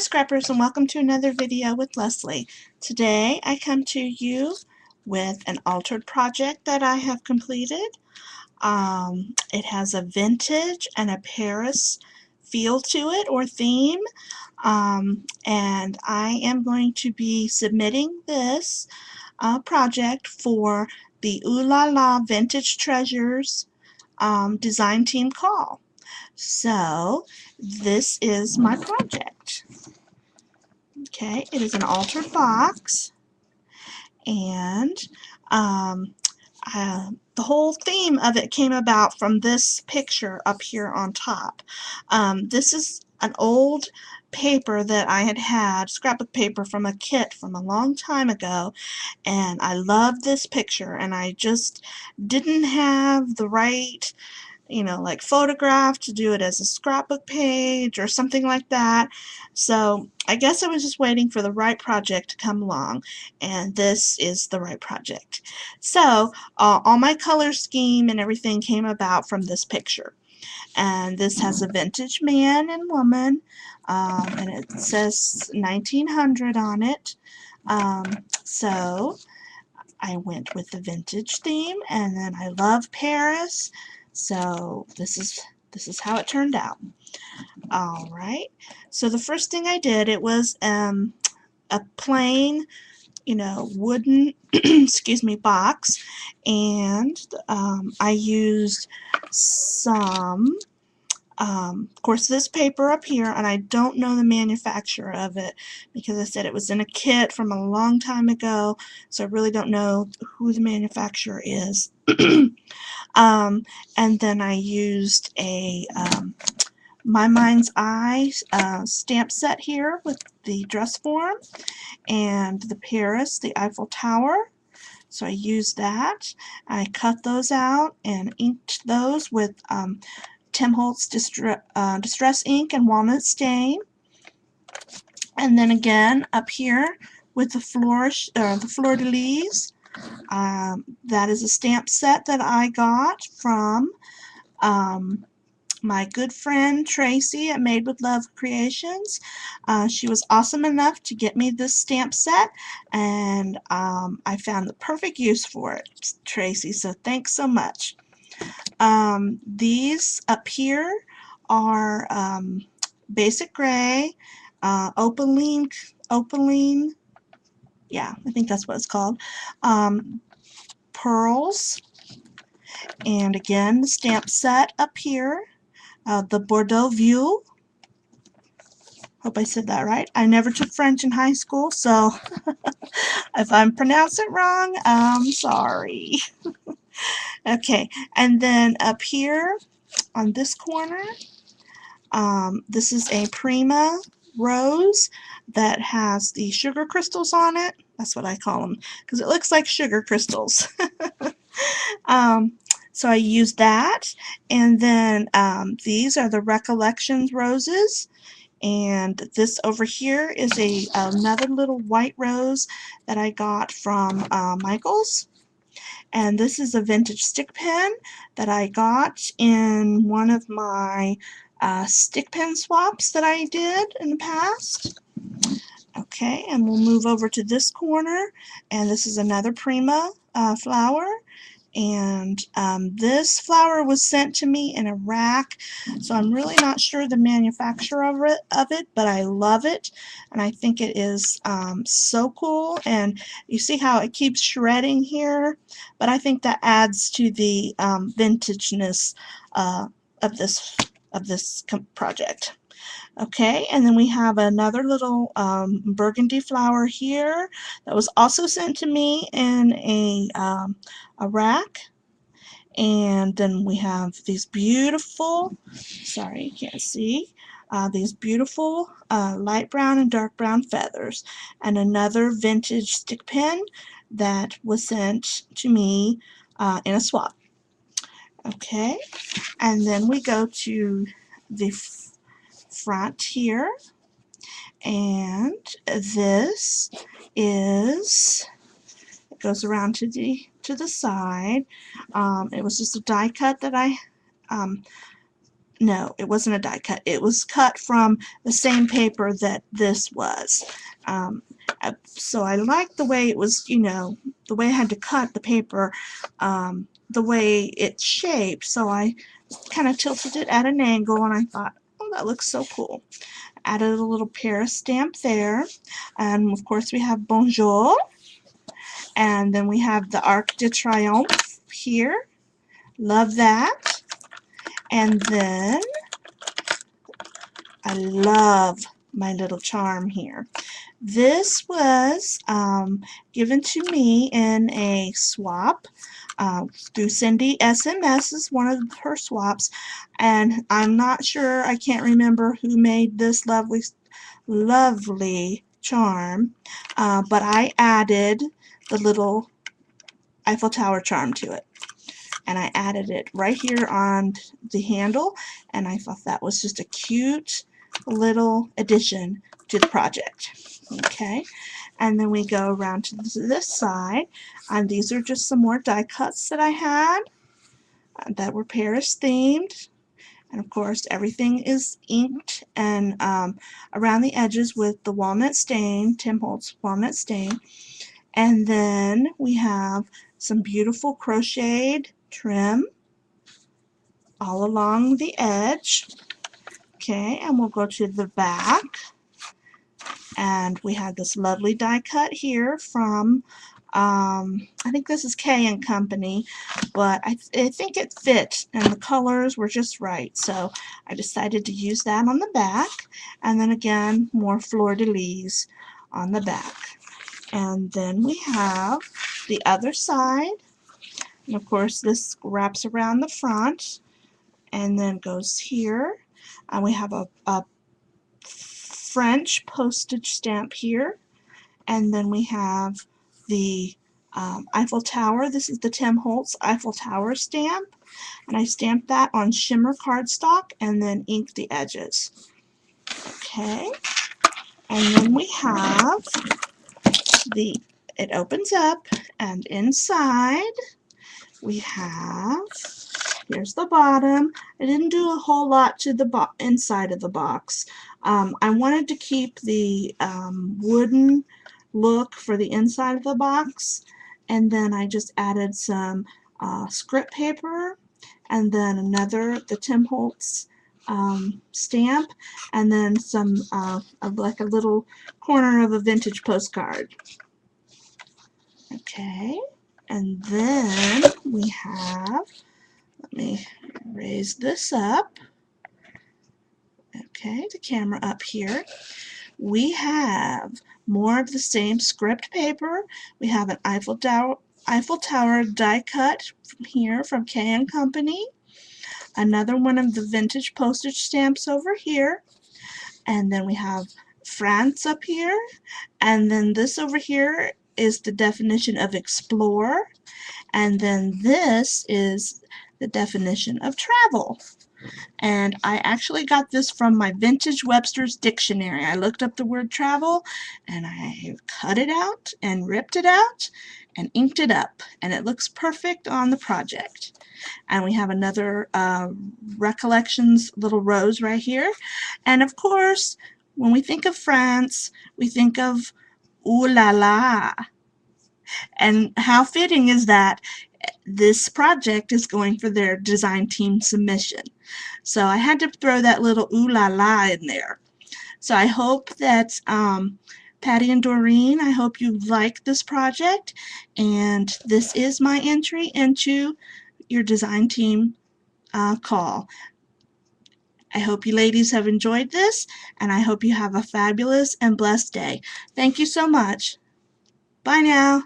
Scrappers, and welcome to another video with Leslie. Today I come to you with an altered project that I have completed. It has a vintage and a Paris feel to it, or theme, and I am going to be submitting this project for the Ooh La La Vintage Treasures design team call. So this is my project. Okay, it is an altered box, and um, the whole theme of it came about from this picture up here on top. This is an old paper that I had, scrapbook paper from a kit from a long time ago, and I loved this picture, and I just didn't have the right like photograph to do it as a scrapbook page or something like that. So I guess I was just waiting for the right project to come along, and this is the right project. So all my color scheme and everything came about from this picture. And this has a vintage man and woman, and it says 1900 on it. So I went with the vintage theme, and then I love Paris, so this is how it turned out. All right, so the first thing I did, it was a plain, wooden excuse me, box, and I used some of course, this paper up here, and I don't know the manufacturer of it because I said it was in a kit from a long time ago, so I really don't know who the manufacturer is. And then I used a My Mind's Eye stamp set here with the dress form and the Paris, the Eiffel Tower. So I used that. I cut those out and inked those with Tim Holtz Distress Ink and Walnut Stain. And then again up here with the fleur-de-lis. That is a stamp set that I got from my good friend Tracy at Made with Love Creations. She was awesome enough to get me this stamp set, and I found the perfect use for it, Tracy, so thanks so much. These up here are basic gray, opaline, yeah, I think that's what it's called, pearls, and again the stamp set up here, the Bordeaux View. Hope I said that right. I never took French in high school, so if I'm pronouncing it wrong, I'm sorry. Okay, and then up here on this corner, this is a Prima rose that has the sugar crystals on it. That's what I call them because it looks like sugar crystals. So I used that, and then these are the Recollections roses, and this over here is another little white rose that I got from Michaels. And this is a vintage stick pen that I got in one of my stick pen swaps that I did in the past. Okay, and we'll move over to this corner, and this is another Prima flower. And this flower was sent to me in a rack, so I'm really not sure the manufacturer of it, but I love it, and I think it is so cool. And you see how it keeps shredding here, but I think that adds to the vintageness of this project. Okay, and then we have another little burgundy flower here that was also sent to me in a rack. And then we have these beautiful, sorry you can't see, these beautiful light brown and dark brown feathers, and another vintage stick pen that was sent to me in a swap. Okay, and then we go to the front here, and this is, it goes around to the side. It was just a die cut that I no, it wasn't a die cut. It was cut from the same paper that this was. So I liked the way it was, you know, the way I had to cut the paper, the way it's shaped. So I kind of tilted it at an angle, and I thought, oh, that looks so cool. Added a little Paris stamp there, and of course we have Bonjour, and then we have the Arc de Triomphe here. Love that. And then I love my little charm here. This was given to me in a swap through Cindy SMS is one of her swaps, and I'm not sure, I can't remember who made this lovely charm, but I added the little Eiffel Tower charm to it. And I added it right here on the handle, and I thought that was just a cute little addition to the project. Okay, and then we go around to this side, and these are just some more die cuts that I had that were Paris themed. And of course everything is inked and around the edges with the walnut stain, Tim Holtz walnut stain. And then we have some beautiful crocheted trim all along the edge. Okay, and we'll go to the back, and we have this lovely die cut here from I think this is K & Company, but I think it fit and the colors were just right, so I decided to use that on the back. And then again, more fleur-de-lis on the back. And then we have the other side, and of course this wraps around the front and then goes here, and we have a French postage stamp here, and then we have the Eiffel Tower. This is the Tim Holtz Eiffel Tower stamp, and I stamped that on shimmer cardstock and then inked the edges. Okay, and then we have it opens up, and inside we have, here's the bottom. I didn't do a whole lot to the inside of the box. I wanted to keep the wooden look for the inside of the box, and then I just added some script paper, and then the Tim Holtz stamp, and then some of like a little corner of a vintage postcard. Okay, and then we have, let me raise this up. Okay, the camera up here. We have more of the same script paper. We have an Eiffel Tower die cut from here from K & Company. Another one of the vintage postage stamps over here. And then we have France up here. And then this over here is the definition of explore. And then this is the definition of travel. And I actually got this from my Vintage Webster's Dictionary. I looked up the word travel, and I cut it out and ripped it out and inked it up, and it looks perfect on the project. And we have another Recollections little rose right here. And of course, when we think of France, we think of ooh la la. And how fitting is that? This project is going for their design team submission. So I had to throw that little ooh la la in there. So I hope that Patty and Doreen, I hope you like this project, and this is my entry into your design team call. I hope you ladies have enjoyed this, and I hope you have a fabulous and blessed day. Thank you so much. Bye now.